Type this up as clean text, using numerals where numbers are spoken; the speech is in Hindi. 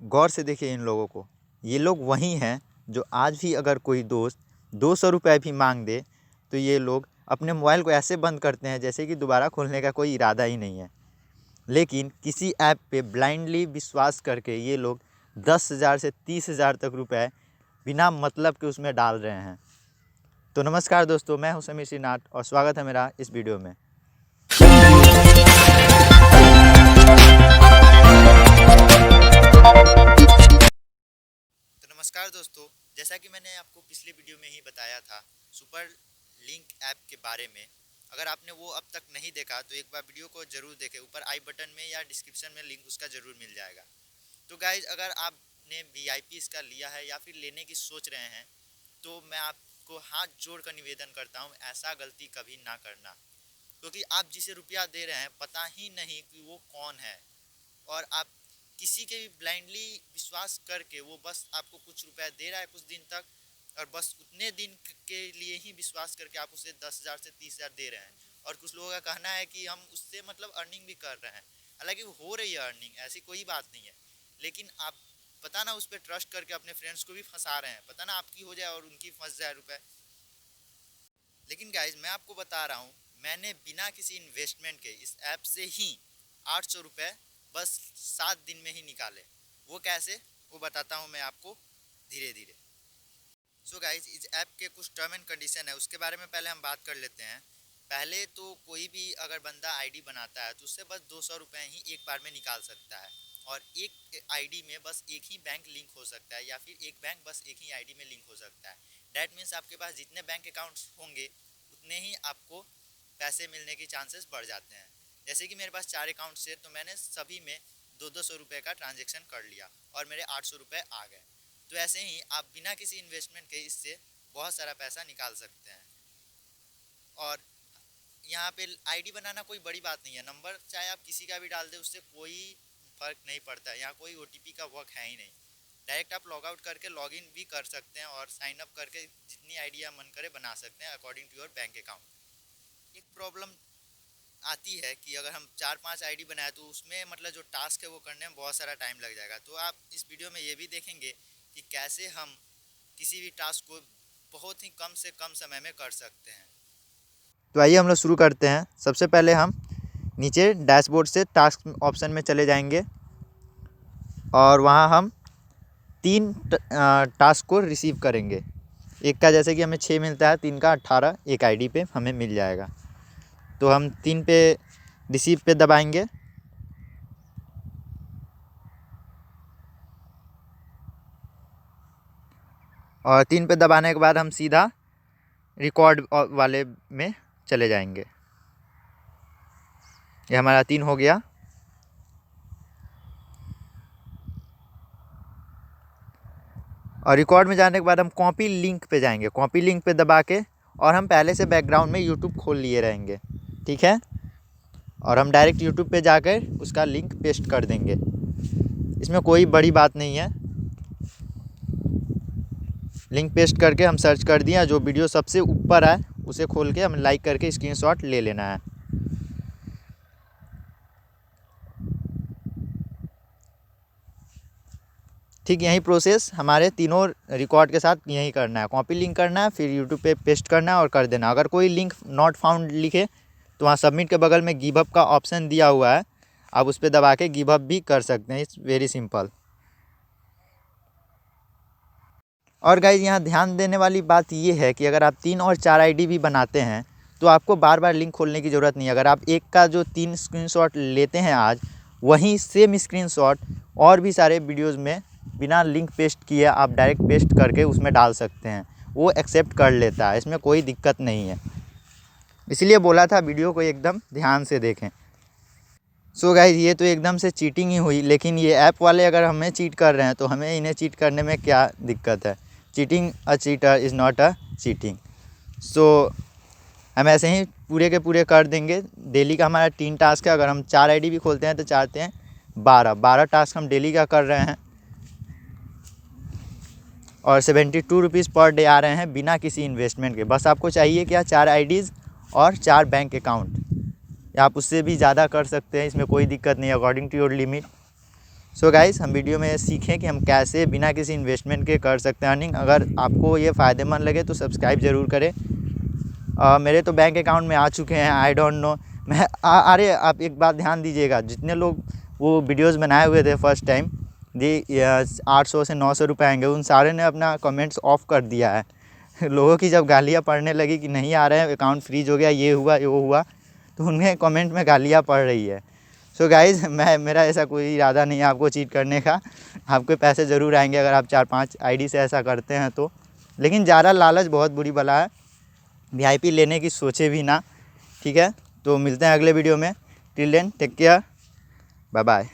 गौर से देखिए इन लोगों को। ये लोग वही हैं जो आज भी अगर कोई दोस्त 200 रुपये भी मांग दे तो ये लोग अपने मोबाइल को ऐसे बंद करते हैं जैसे कि दोबारा खोलने का कोई इरादा ही नहीं है। लेकिन किसी ऐप पे ब्लाइंडली विश्वास करके ये लोग 10,000 से 30,000 तक रुपए बिना मतलब के उसमें डाल रहे हैं। तो नमस्कार दोस्तों, मैं हूं समीर श्रीनाथ और स्वागत है मेरा इस वीडियो में। तो नमस्कार दोस्तों, जैसा कि मैंने आपको पिछले वीडियो में ही बताया था सुपर लिंक ऐप के बारे में। अगर आपने वो अब तक नहीं देखा तो एक बार वीडियो को जरूर देखें। ऊपर आई बटन में या डिस्क्रिप्शन में लिंक उसका ज़रूर मिल जाएगा। तो गाइज, अगर आपने VIP इसका लिया है या फिर लेने की सोच रहे हैं तो मैं आपको हाथ जोड़ कर निवेदन करता हूँ, ऐसा गलती कभी ना करना। क्योंकि आप जिसे रुपया दे रहे हैं पता ही नहीं कि वो कौन है, और आप किसी के भी ब्लाइंडली विश्वास करके वो बस आपको कुछ रुपया दे रहा है कुछ दिन तक, और बस उतने दिन के लिए ही विश्वास करके आप उसे 10,000 से 30,000 दे रहे हैं। और कुछ लोगों का कहना है कि हम उससे मतलब अर्निंग भी कर रहे हैं। हालांकि वो हो रही है अर्निंग, ऐसी कोई बात नहीं है, लेकिन आप पता ना उस पर ट्रस्ट करके अपने फ्रेंड्स को भी फंसा रहे हैं। पता ना आपकी हो जाए और उनकी फंस जाए रुपए। लेकिन गाइज, मैं आपको बता रहा हूँ, मैंने बिना किसी इन्वेस्टमेंट के इस ऐप से ही 800 रुपये बस 7 दिन में ही निकाले। वो कैसे, वो बताता हूँ मैं आपको धीरे धीरे। सो गाइज, इस ऐप के कुछ टर्म एंड कंडीशन है, उसके बारे में पहले हम बात कर लेते हैं। पहले तो कोई भी अगर बंदा ID बनाता है तो उससे बस 200 रुपये ही एक बार में निकाल सकता है। और एक ID में बस एक ही बैंक लिंक हो सकता है, या फिर एक बैंक बस एक ही ID में लिंक हो सकता है। डैट मीन्स आपके पास जितने बैंक अकाउंट्स होंगे उतने ही आपको पैसे मिलने के चांसेस बढ़ जाते हैं। जैसे कि मेरे पास 4 अकाउंट्स है तो मैंने सभी में 200 रुपये का ट्रांजेक्शन कर लिया और मेरे 800 रुपये आ गए। तो ऐसे ही आप बिना किसी इन्वेस्टमेंट के इससे बहुत सारा पैसा निकाल सकते हैं। और यहाँ पे ID बनाना कोई बड़ी बात नहीं है। नंबर चाहे आप किसी का भी डाल दे, उससे कोई फर्क नहीं पड़ता है। यहाँ कोई OTP का वर्क है ही नहीं। डायरेक्ट आप लॉग आउट करके लॉगिन भी कर सकते हैं और साइन अप करके जितनी ID मन करे बना सकते हैं according to your bank account. एक प्रॉब्लम आती है कि अगर हम 4-5 ID बनाए तो उसमें मतलब जो टास्क है वो करने में बहुत सारा टाइम लग जाएगा। तो आप इस वीडियो में ये भी देखेंगे कि कैसे हम किसी भी टास्क को बहुत ही कम से कम समय में कर सकते हैं। तो आइए हम लोग शुरू करते हैं। सबसे पहले हम नीचे डैशबोर्ड से टास्क ऑप्शन में चले जाएंगे और वहाँ हम 3 टास्क को रिसीव करेंगे। एक का जैसे कि हमें 6 मिलता है, 3 का 18 एक ID पे हमें मिल जाएगा। तो हम 3 पे रिसीव पे दबाएंगे और 3 पे दबाने के बाद हम सीधा रिकॉर्ड वाले में चले जाएंगे। ये हमारा 3 हो गया। और रिकॉर्ड में जाने के बाद हम कॉपी लिंक पे जाएंगे। कॉपी लिंक पे दबा के और हम पहले से बैकग्राउंड में YouTube खोल लिए रहेंगे, ठीक है। और हम डायरेक्ट YouTube पे जाकर उसका लिंक पेस्ट कर देंगे। इसमें कोई बड़ी बात नहीं है। लिंक पेस्ट करके हम सर्च कर दिया, जो वीडियो सबसे ऊपर है उसे खोल के हम लाइक करके स्क्रीनशॉट ले लेना है। ठीक यही प्रोसेस हमारे तीनों रिकॉर्ड के साथ यही करना है। कॉपी लिंक करना है, फिर यूट्यूब पे पेस्ट करना है और कर देना। अगर कोई लिंक नॉट फाउंड लिखे तो वहाँ सबमिट के बगल में गिव अप का ऑप्शन दिया हुआ है, आप उस पर दबा के गिव अप भी कर सकते हैं। It's very simple. और गाइज, यहाँ ध्यान देने वाली बात ये है कि अगर आप 3 और 4 ID भी बनाते हैं तो आपको बार बार लिंक खोलने की ज़रूरत नहीं है। अगर आप एक का जो 3 स्क्रीनशॉट लेते हैं आज, वहीं सेम स्क्रीनशॉट और भी सारे वीडियोज़ में बिना लिंक पेस्ट किए आप डायरेक्ट पेस्ट करके उसमें डाल सकते हैं। वो एक्सेप्ट कर लेता है, इसमें कोई दिक्कत नहीं है। इसलिए बोला था वीडियो को एकदम ध्यान से देखें। सो गाइज, ये तो एकदम से चीटिंग ही हुई। लेकिन ये ऐप वाले अगर हमें चीट कर रहे हैं तो हमें इन्हें चीट करने में क्या दिक्कत है। Cheating a cheater is not a cheating. So हम ऐसे ही पूरे के पूरे कर देंगे। डेली का हमारा 3 टास्क है। अगर हम 4 ID भी खोलते हैं तो चाहते हैं 12 टास्क हम डेली का कर रहे हैं और 72 रुपीज़ पर डे आ रहे हैं बिना किसी इन्वेस्टमेंट के। बस आपको चाहिए क्या, 4 IDs और 4 बैंक अकाउंट। आप उससे भी ज़्यादा कर सकते हैं, इसमें कोई दिक्कत नहीं, according to your limit. So guys, हम वीडियो में सीखें कि हम कैसे बिना किसी इन्वेस्टमेंट के कर सकते हैं अर्निंग। अगर आपको ये फ़ायदेमंद लगे तो सब्सक्राइब ज़रूर करें। मेरे तो बैंक अकाउंट में आ चुके हैं, आई डोंट नो। अरे आप एक बात ध्यान दीजिएगा, जितने लोग वो वीडियोस बनाए हुए थे फर्स्ट टाइम, दी 800 से 900 रुपये आएंगे, उन सारे ने अपना कमेंट्स ऑफ कर दिया है। लोगों की जब गालियाँ पड़ने लगी कि नहीं आ रहे हैं, अकाउंट फ्रीज हो गया, ये हुआ वो हुआ, तो उनके कमेंट में गालियाँ पड़ रही है। सो गाइज़, मेरा ऐसा कोई इरादा नहीं है आपको चीट करने का। आपके पैसे ज़रूर आएंगे अगर आप 4-5 आईडी से ऐसा करते हैं तो। लेकिन ज़्यादा लालच बहुत बुरी बला है, वीआईपी लेने की सोचे भी ना। ठीक है, तो मिलते हैं अगले वीडियो में। Till then take care, bye bye.